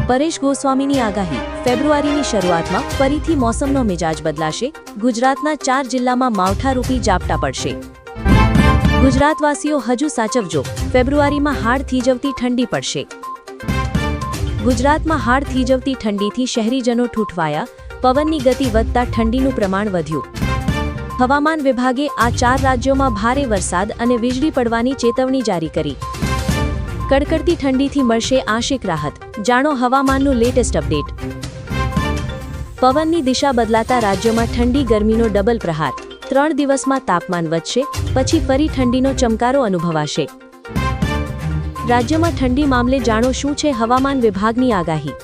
પરેશ ગોસ્વામીની આગાહી, ફેબ્રુઆરીની શરૂઆતમાં ફરીથી મોસમનો મિજાજ બદલાશે. ગુજરાતના 4 જિલ્લામાં માવઠારૂપી ઝાપટા પડશે. ગુજરાતવાસીઓ હજુ સાચવજો, ફેબ્રુઆરીમાં હાડ થીજવતી ઠંડી પડશે. ગુજરાતમાં હાડ થીજવતી ઠંડીથી શહેરીજનો ઠૂઠવાયા. પવનની ગતિ વધતા ઠંડીનું પ્રમાણ વધ્યું. હવામાન વિભાગે આ 4 રાજ્યોમાં ભારે વરસાદ અને વીજળી પડવાની ચેતવણી જારી કરી. કડકડતી ઠંડીથી મળશે આંશિક રાહત. જાણો હવામાનનું લેટેસ્ટ અપડેટ. પવનની દિશા બદલાતા રાજ્યોમાં ઠંડી ગરમીનો ડબલ પ્રહાર. 3 દિવસમાં તાપમાન વધશે, પછી ફરી ઠંડીનો ચમકારો અનુભવાશે. રાજ્યમાં ઠંડી મામલે જાણો શું છે હવામાન વિભાગની આગાહી.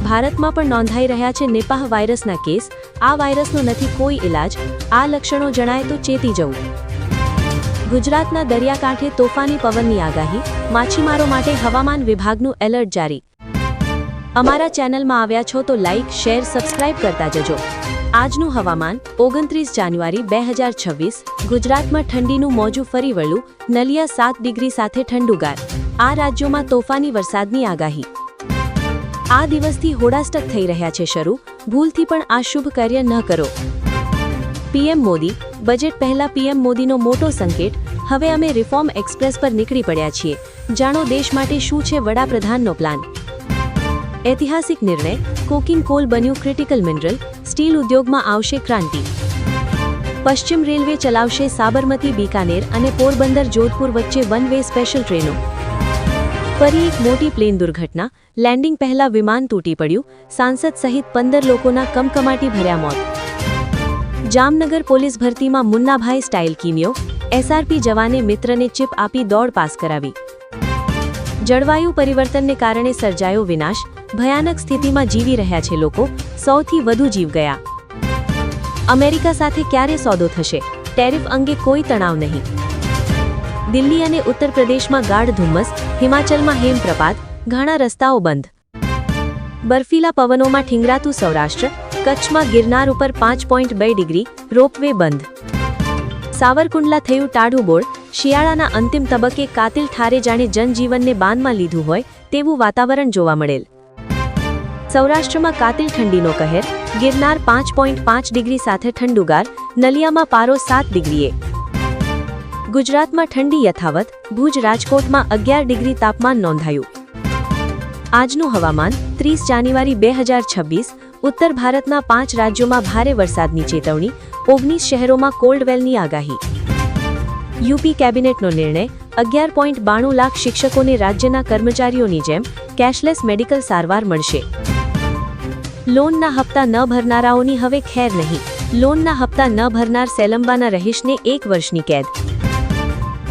ભારતમાં પણ નોંધાઈ રહ્યા છે નિપાહ વાયરસના કેસ. આ વાયરસનો નથી કોઈ ઇલાજ. આ લક્ષણો જણાય તો ચેતી જવું. ગુજરાતના દરિયાકાંઠે તોફાની પવનની આગાહી. માછીમારો માટે હવામાન વિભાગનું એલર્ટ જારી. અમારા ચેનલમાં આવ્યા છો તો લાઇક, શેર, સબસ્ક્રાઇબ કરતા જજો. આજનું હવામાન 29 જાન્યુઆરી 2026. ગુજરાતમાં ઠંડીનું મોજું ફરી વળ્યું. નલિયા 7 ડિગ્રી સાથે ઠંડુગાર. આ રાજ્યોમાં તોફાની વરસાદની આગાહી. આ દિવસથી હોડાસ્ટક થઈ રહ્યા છે શરૂ. ભૂલથી પણ આ શુભ કાર્ય ન કરો. પીએમ મોદી. બજેટ પહેલા પીએમ મોદીનો મોટો સંકેત. હવે અમે રિફોર્મ એક્સપ્રેસ પર નીકળી પડ્યા છીએ. જાણો દેશ માટે શું છે વડાપ્રધાનનો પ્લાન. ઐતિહાસિક નિર્ણય. કોકિંગ કોલ બન્યું ક્રિટિકલ મિનરલ. સ્ટીલ ઉદ્યોગમાં આવશે ક્રાંતિ. પશ્ચિમ રેલવે ચલાવશે સાબરમતી, બીકાનેર અને પોરબંદર જોધપુર વચ્ચે વન વે સ્પેશિયલ ટ્રેનો. ફરી એક મોટી પ્લેન દુર્ઘટના. લેન્ડિંગ પહેલા વિમાન તૂટી પડ્યું. સાંસદ સહિત 15 લોકોના કમકમાટી ભર્યા મોત. જામનગર પોલીસ ભરતીમાં મુન્નાભાઈ સ્ટાઇલ કિમિયો. એસઆરપી જવાને મિત્રને ચિપ આપી દોડ પાસ કરાવી. જળવાયુ પરિવર્તનને કારણે સર્જાયો વિનાશ. ભયાનક સ્થિતિમાં જીવી રહ્યા છે લોકો. 100થી વધુ જીવ ગયા. અમેરિકા સાથે ક્યારે સોદો થશે? ટેરિફ અંગે કોઈ તણાવ નહીં. દિલ્હી અને ઉત્તર પ્રદેશમાં ગાઢ ધુમ્મસ. હિમાચલમાં હિમપ્રપાત. ઘણા રસ્તાઓ બંધ. બર્ફીલા પવનોમાં ઠીંગરાતું સૌરાષ્ટ્ર. કચ્છમાં ગિરનાર ઉપર 5.2 ડિગ્રી. રોપવે બંધ. સાવરકુંડલા થયું ટાઢું. શિયાળાના અંતિમ તબક્કે કાતિલ ઠારે જાણે જનજીવનને બાંધમાં લીધું હોય તેવું વાતાવરણ જોવા મળેલ. સૌરાષ્ટ્રમાં કાતિલ ઠંડીનો કહેર. ગિરનાર 5.5 ડિગ્રી સાથે ઠંડુગાર. નલિયામાં પારો 7 ડિગ્રીએ. ગુજરાતમાં ઠંડી યથાવત. ભુજ, રાજકોટમાં 11 ડિગ્રી તાપમાન નોંધાયું. આજનું હવામાન 30 જાન્યુઆરી 2026. ઉત્તર ભારતના 5 રાજ્યોમાં ભારે વરસાદની ચેતવણી. 19 શહેરોમાં કોલ્ડવેલની આગાહી. યુપી કેબિનેટનો નિર્ણય. 11.92 લાખ શિક્ષકોને રાજ્યના કર્મચારીઓની જેમ કેશલેસ મેડિકલ સારવાર મળશે. લોનના હપ્તા ન ભરનારાઓની હવે ખેર નહીં. લોનના હપ્તા ન ભરનાર સેલંબાના રહીશને 1 વર્ષની કેદ.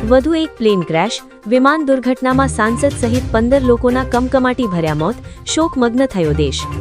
વધુ એક પ્લેન ક્રેશ. વિમાન દુર્ઘટનામાં સાંસદ સહિત 15 લોકોના કમકમાટી ભર્યા મોત. શોકમગ્ન થયો દેશ.